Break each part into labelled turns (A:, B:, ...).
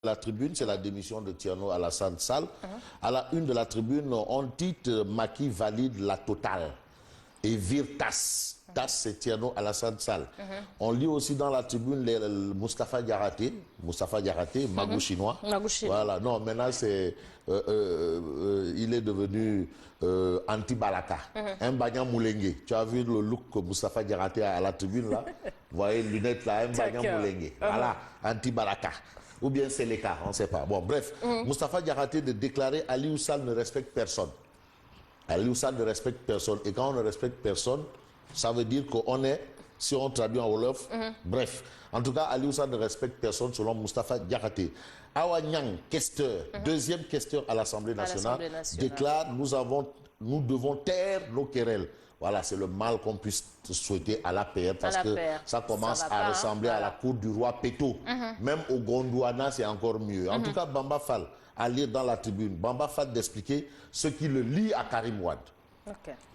A: La tribune, c'est la démission de Thierno Alassane Sall. À la une de la tribune, on titre Macky valide la totale et vire TAS. TAS, c'est Thierno Alassane Sall. On lit aussi dans la tribune Moustapha Diakhaté, Magou chinois. Voilà, non, maintenant c'est il est devenu anti-Balaka. Un Bagnan Moulengue. Tu as vu le look que Moustapha Diakhaté a à la tribune là? Vous voyez, lunettes là, un Bagnan Moulengue. Voilà, anti-Balaka. Ou bien c'est les cas, on ne sait pas. Bon, bref, Moustapha Diakhaté de déclarer Aliou Sall ne respecte personne. Aliou Sall ne respecte personne. Et quand on ne respecte personne, ça veut dire qu'on est, si on traduit en Wolof, bref. En tout cas, Aliou Sall ne respecte personne selon Moustapha Diakhaté. Awa Niang, questeur, deuxième questeur à l'Assemblée nationale, déclare nous devons taire nos querelles. Voilà, c'est le mal qu'on puisse souhaiter à l'APR parce que ça commence à ressembler à la cour du roi Péto. Même au Gondwana, c'est encore mieux. En tout cas, Bamba Fall, à lire dans la tribune, Bamba Fall d'expliquer ce qui le lie à Karim Wade.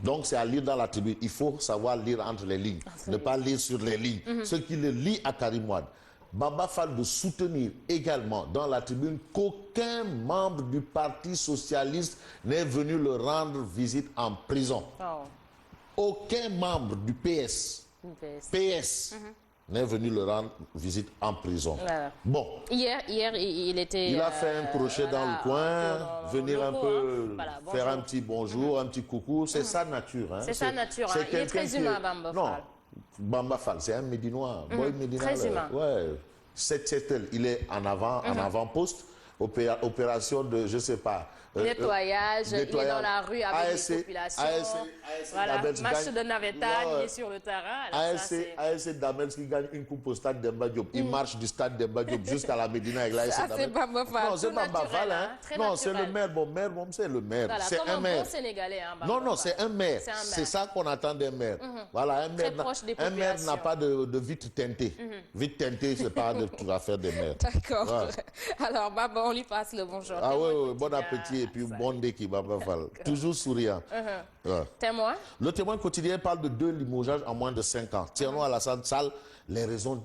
A: Donc, c'est à lire dans la tribune. Il faut savoir lire entre les lignes, ne pas lire sur les lignes. Ce qui le lie à Karim Wade. Bamba Fall de soutenir également dans la tribune qu'aucun membre du Parti socialiste n'est venu le rendre visite en prison. Aucun membre du PS n'est venu le rendre visite en prison. Bon.
B: Hier, il était...
A: Il a fait un crochet dans le coin, venir un peu faire un petit bonjour, un petit coucou. C'est sa nature. Hein.
B: C'est sa nature. Hein. Il est très humain, Bamba Fall. Non,
A: Bamba Fall, c'est un Médinois.
B: Très humain.
A: Ouais. Il est en avant-poste. Opération de, je ne sais pas...
B: nettoyage, il est dans la rue avec les populations. Voilà, match de Navetta, il est sur le terrain.
A: ASC Damels qui gagne une coupe au stade Demba Diop. Il marche du stade Demba Diop jusqu'à la Médina avec l'ASC Damels.
B: C'est Bamba Fall.
A: Non, c'est Bamba Fall. Hein. Non, c'est le maire. Bon, c'est le maire.
B: Voilà,
A: c'est un maire.
B: Bon Sénégalais, hein,
A: non, c'est un maire. C'est ça qu'on attend d'un maire. Voilà, un maire n'a pas de vitre teintée. Vitre teintée, c'est pas de tout affaire des maires.
B: D'accord. Alors, Bamba, on lui passe le bonjour.
A: Ah oui, bon appétit et puis bon déki, Bamba Fall. Toujours souriant.
B: Témoin.
A: Le témoin quotidien parle de 2 limogeages en moins de 5 ans. Thierno Alassane Sall, les raisons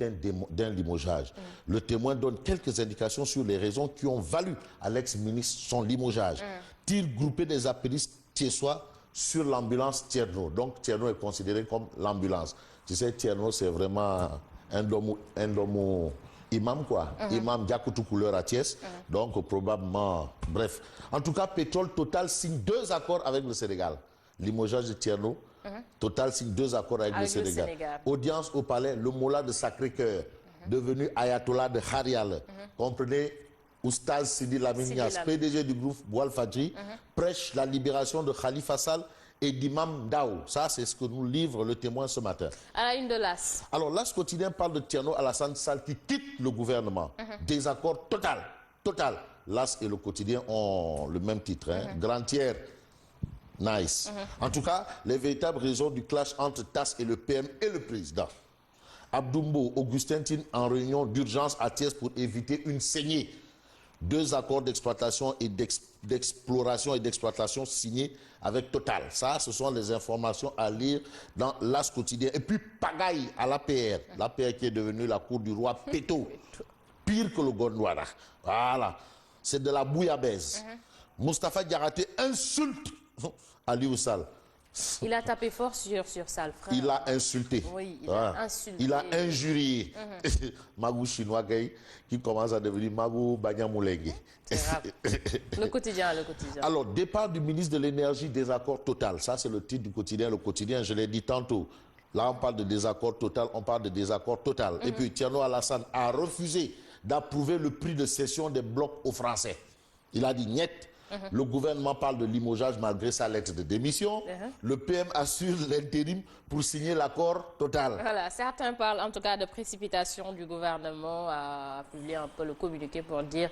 A: d'un limogeage. Le témoin donne quelques indications sur les raisons qui ont valu à l'ex-ministre son limogeage. Tir groupé des apéristes thiessois sur l'ambulance Thierno. Donc Thierno est considéré comme l'ambulance. Tu sais, Thierno, c'est vraiment un domo imam quoi, imam Diakoutou couleur à Thiès, donc probablement, bref. En tout cas, Pétrole Total signe 2 accords avec le Sénégal. Limogeage de Thierno, Total signe 2 accords avec le Sénégal. Audience au palais, le Mola de Sacré-Cœur, devenu Ayatollah de Kharial. Comprenez, Oustaz Sidi Lamine Niasse, PDG du groupe Walfadjri, prêche la libération de Khalifa Sall et d'Imam Daou. Ça, c'est ce que nous livre le témoin ce matin.
B: À la une de l'AS.
A: Alors, l'AS quotidien parle de Thierno Alassane Sall qui quitte le gouvernement. Désaccord total. Total. L'AS et le quotidien ont le même titre. Hein. Grand tiers. Nice. En tout cas, les véritables raisons du clash entre TAS et le PM et le président. Abdoumbo, Augustin Tine en réunion d'urgence à Thiès pour éviter une saignée. 2 accords d'exploitation et d'exploration et d'exploitation signés avec Total. Ça, ce sont les informations à lire dans l'AS quotidien. Et puis, pagaille à l'APR. L'APR qui est devenue la cour du roi Péto. Pire que le Gondwana. Voilà. C'est de la bouillabaisse. Moustapha Diakhaté insulte Aliou Sall.
B: Il a tapé fort sur Sall, frère.
A: Il a insulté.
B: Oui, il a insulté.
A: Il a injurié. Magou chinois qui commence à devenir Magou Banyamoulengue.
B: Le quotidien.
A: Alors, départ du ministre de l'Énergie, désaccord total. Ça, c'est le titre du quotidien. Le quotidien, je l'ai dit tantôt. Là, on parle de désaccord total, on parle de désaccord total. Et puis, Thierno Alassane a refusé d'approuver le prix de cession des blocs aux Français. Il a dit niet. Le gouvernement parle de limogeage malgré sa lettre de démission. Le PM assure l'intérim pour signer l'accord total.
B: Voilà, certains parlent en tout cas de précipitation du gouvernement à publier un peu le communiqué pour dire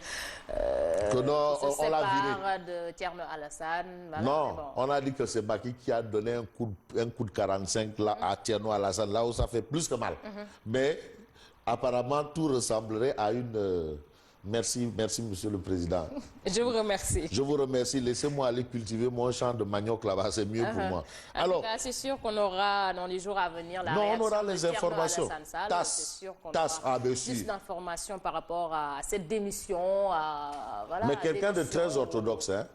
A: que non, on l'a viré
B: de Thierno Alassane. Voilà,
A: non, on a dit que c'est Macky qui a donné un coup de 45 là, à Thierno Alassane, là où ça fait plus que mal. Mais apparemment, tout ressemblerait à une Merci, Monsieur le Président.
B: Je vous remercie.
A: Je vous remercie. Laissez-moi aller cultiver mon champ de manioc là-bas, c'est mieux pour moi.
B: Alors, c'est sûr qu'on aura dans les jours à venir la
A: on aura les informations.
B: Plus d'informations par rapport à cette démission. Voilà,
A: mais quelqu'un de très orthodoxe, hein?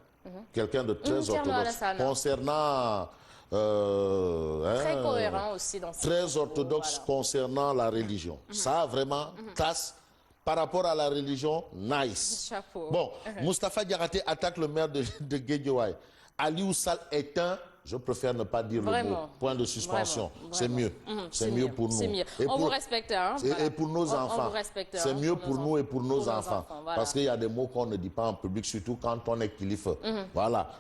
A: Quelqu'un de très orthodoxe. Concernant...
B: très cohérent aussi dans ce
A: très orthodoxe concernant la religion. Ça, vraiment, classe. Par rapport à la religion, nice.
B: Chapeau.
A: Bon, Moustapha Diakhaté attaque le maire de Guédiawaye. Aliou Sall est je préfère ne pas dire le mot. Point de suspension. C'est mieux. C'est mieux pour nous.
B: Mieux. On vous respecte. Hein,
A: et pour nos enfants. C'est mieux pour nous et pour nos enfants. Voilà. Parce qu'il y a des mots qu'on ne dit pas en public, surtout quand on est kilife. Voilà.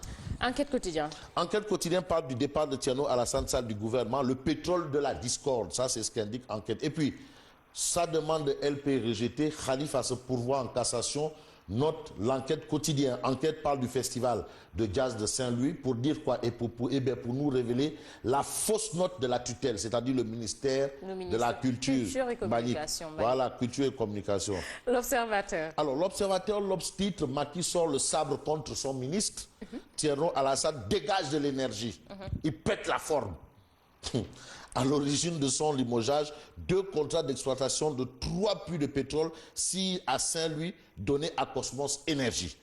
B: Enquête quotidien.
A: Enquête quotidien parle du départ de Thierno Alassane Sall du gouvernement, le pétrole de la discorde. Ça, c'est ce qu'indique Enquête. Et puis, sa demande de LP rejetée, Khalif a se pourvoi en cassation. Note l'enquête quotidien. Enquête parle du festival de jazz de Saint-Louis pour dire quoi? Et pour nous révéler la fausse note de la tutelle, c'est-à-dire le ministère de la Culture
B: et Communication.
A: Voilà, Culture et Communication.
B: L'Observateur.
A: Alors, l'Observateur, l'Obs titre, Macky sort le sabre contre son ministre. Thierno Alassane dégage de l'énergie. Il pète la forme. À l'origine de son limogeage, 2 contrats d'exploitation de 3 puits de pétrole, 6 à Saint-Louis, donnés à Cosmos Énergie.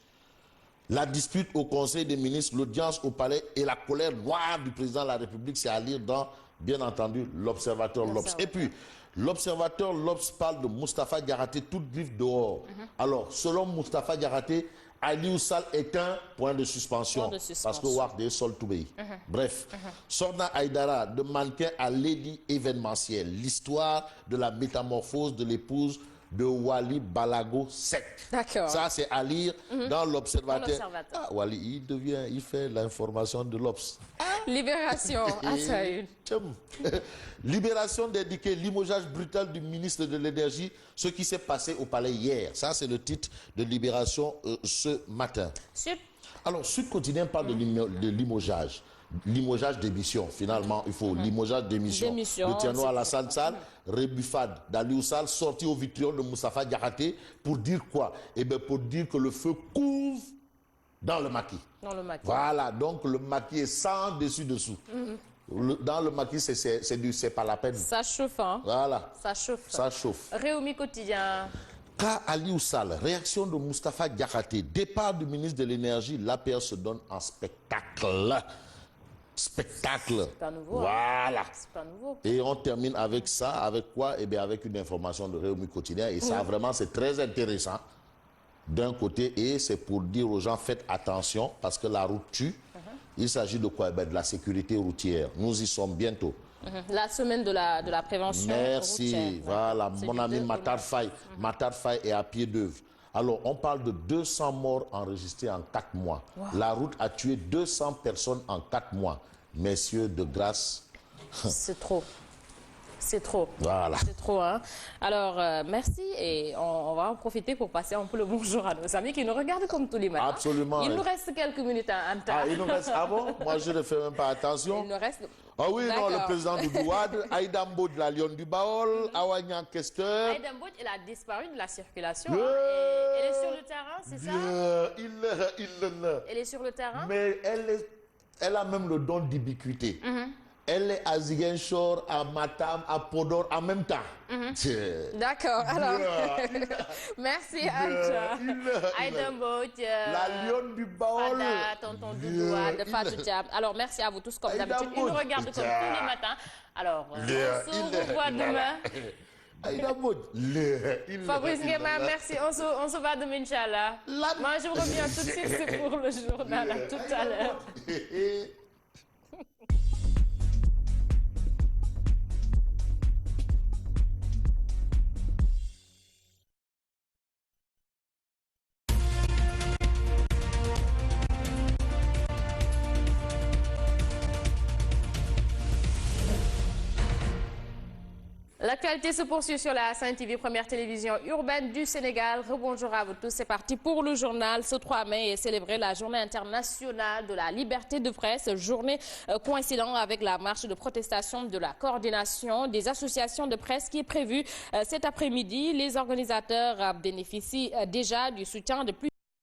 A: La dispute au Conseil des ministres, l'audience au palais et la colère noire du président de la République, c'est à lire dans, bien entendu, l'Observateur l'Obs. Et puis, l'Observateur l'Obs parle de Moustapha Diakhaté, toute griffe dehors. Alors, selon Moustapha Diakhaté, Aliou Sall est un point de suspension. Parce que Wardé sol tout pays. Bref, Sorna Aïdara, de mannequin à lady événementielle. L'histoire de la métamorphose de l'épouse de Wali Balago Seck.
B: D'accord.
A: Ça, c'est à lire dans l'Observateur. Ah, Wali, il fait l'information de l'Obs.
B: Libération, à sa une.
A: Libération d'indiquer limogeage brutal du ministre de l'Énergie, ce qui s'est passé au palais hier. Ça, c'est le titre de Libération ce matin. Alors, Sud Quotidien parle de limogeage. Limogeage d'émission, finalement, il faut limogeage d'émission. De Thierno Alassane Sall, rebuffade d'Aliou Sall, sorti au vitriol de Moustapha Diakhaté pour dire quoi? Eh bien, pour dire que le feu couvre dans le maquis. Voilà, donc le maquis est sans dessus-dessous. Dans le maquis, c'est pas la peine.
B: Ça chauffe, hein?
A: Voilà.
B: Ça chauffe.
A: Ça chauffe.
B: Réumi Quotidien.
A: Cas Aliou Sall, réaction de Moustapha Diakhaté, départ du ministre de l'Énergie, l'APR se donne en spectacle. Spectacle.
B: C'est pas nouveau.
A: Voilà.
B: C'est pas nouveau.
A: Et on termine avec ça, avec quoi? Eh bien, avec une information de Réumi Quotidien. Et ça, vraiment, c'est très intéressant. D'un côté, et c'est pour dire aux gens, faites attention, parce que la route tue. Il s'agit de quoi? Eh bien, de la sécurité routière. Nous y sommes bientôt.
B: La semaine de la prévention routière.
A: Voilà. Mon ami Matar Faye. Matar Faye est à pied d'œuvre. Alors, on parle de 200 morts enregistrés en 4 mois. Wow. La route a tué 200 personnes en 4 mois. Messieurs, de grâce.
B: C'est trop. C'est trop.
A: Voilà.
B: C'est trop, hein. Alors, merci et on va en profiter pour passer un peu le bonjour à nos amis qui nous regardent comme tous les matins.
A: Absolument.
B: Il nous reste quelques minutes à entendre.
A: Ah, il nous reste... Ah bon? Moi, je ne fais même pas attention.
B: Il nous reste...
A: Ah oui, non, le président du Douad, Aïda Mbodj, la Lyon du Baol, Awanya Kester.
B: Aïda Mbodj, elle a disparu de la circulation. Elle est sur le terrain, c'est ça? Elle est sur le terrain?
A: Mais elle a même le don d'ubiquité. Elle est à Ziguinchor, à Matam, à Podor en même temps.
B: D'accord. Alors, merci Anta. Aïda Mbodj,
A: la Lyon du Baol,
B: tonton Doudouad, de Fatou Diab. Alors, merci à vous tous comme d'habitude. Ils nous regardent comme tous les matins. Alors, on se revoit demain.
A: Aïda Mbodj.
B: Fabrice Nguema, merci. On se va demain, Inch'Allah. Moi, je vous reviens tout de suite. C'est pour le journal. À tout à l'heure. L'actualité se poursuit sur la Sen TV, première télévision urbaine du Sénégal. Rebonjour à vous tous, c'est parti pour le journal. Ce 3 mai est célébrée la journée internationale de la liberté de presse, journée coïncidant avec la marche de protestation de la coordination des associations de presse qui est prévue cet après-midi. Les organisateurs bénéficient déjà du soutien de plusieurs